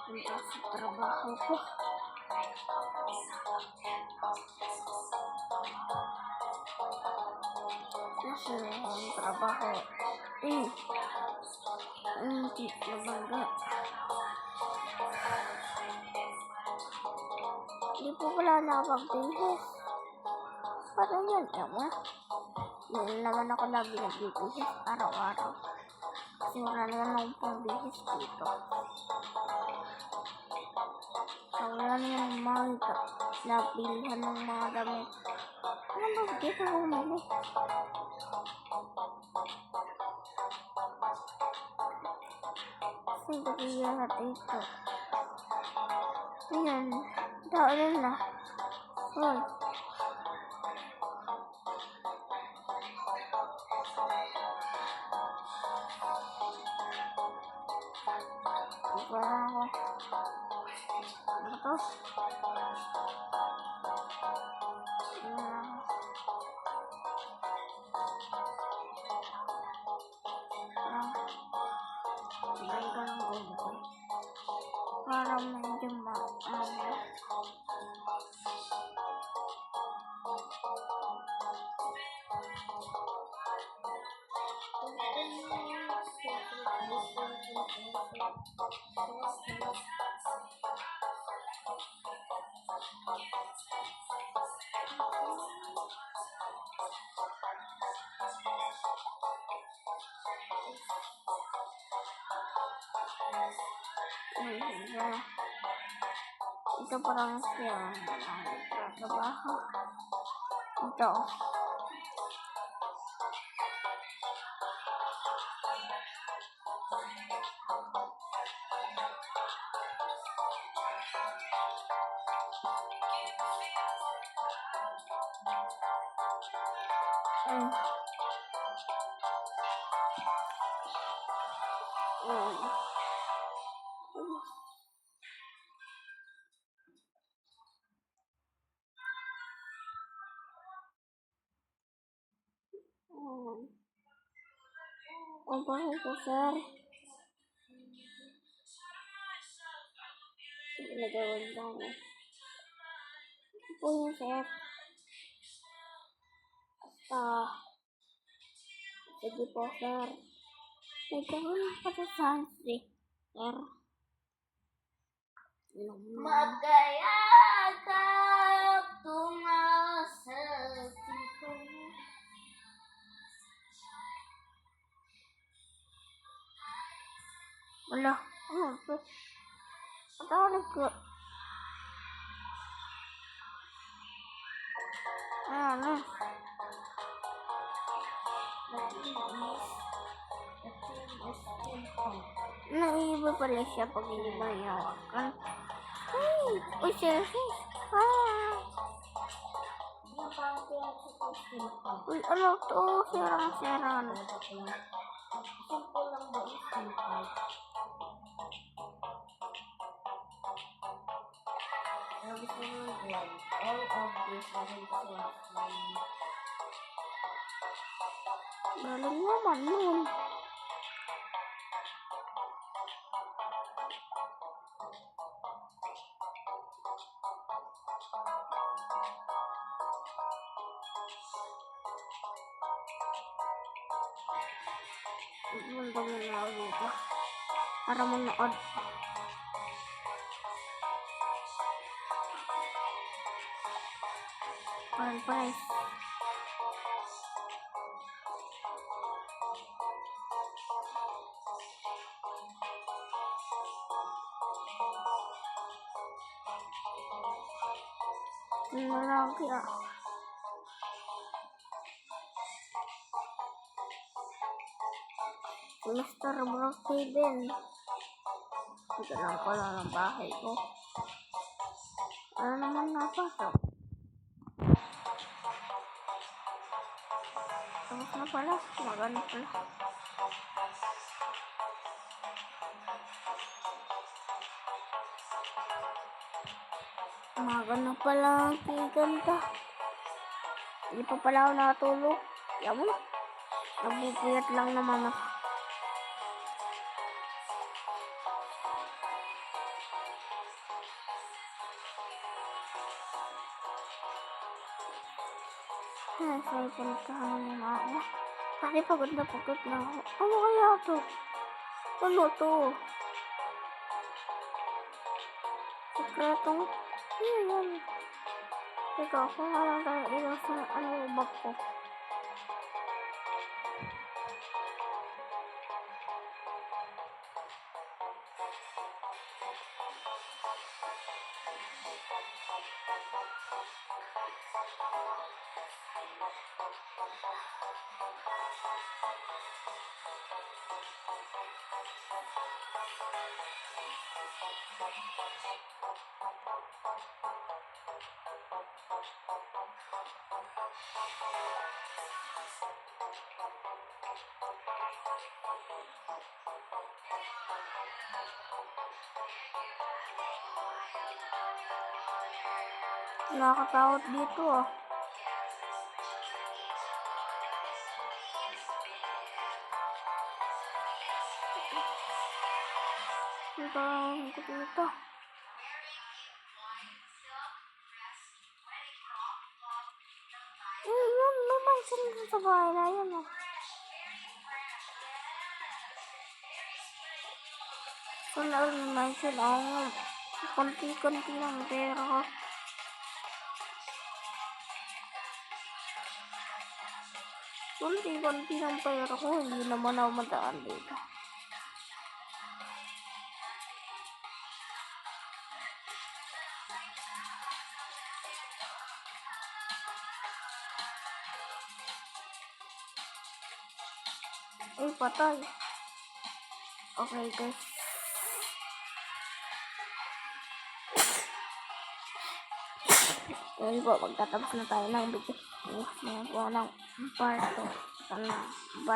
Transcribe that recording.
Punta sa trabaho ko. Nasa ang trabaho. Hindi nabangga. Hindi po pala nakapag-bihis. Parang yan, ewan. Hindi naman ako lagi nagbibihis araw-araw. Kasi wala naman akong pang-bihis dito. So, wala naman mga nabilhan ng mga damit. Ano ba dito bumili? Kasi gabiya na dito. Ayan, daan na. Hoy. Parang ako. Ano to? Bigay ko ng gulo. Para medyo ito parang siya trabaho. Ito. Ang baho ko, sir. Nagawin lang. Ito po yung sir. Sige po, sir. Nagawin pa sa sunset, sir. Magkayakap tumasasip ko. Wala. Ano ito? Patawag ko. Ano? Naiiba pala siya pag hindi ba yawakan. Uy, selfish. Uy, ano to? Serang-serang. Simple lang ba? Simple. All of this galing naman yun. Mundang na ako dito para manood. Price. Lagi Mr. Brookhaven. Ito lang pala ng bahay ko. Ano naman napasok? Tapos na pala. Maganda pala. Maganda pala ang kiganta. Hindi pa pala ako nakatulog. Yan mo na. Nabubuyat lang naman ako. Ay, puntahan mo na ako. Kasi pagod na ako. Ano kaya to? Ano to? Sekretong, yun. Teka, kung alam tayo ilang sa bag ko. Nakakatakot dito ah. Dito lang ko dito. Yun, may mansion dun sa bahay na yun ah. Wala rin mansion ako. Konti-konti lang pera ko. Konti-konti lang pera ko. Hindi naman ako mataan dito. Ay, patay. Okay, guys. Ngayon po, magtatapos na tayo ng video. Ngayon po ng part 2.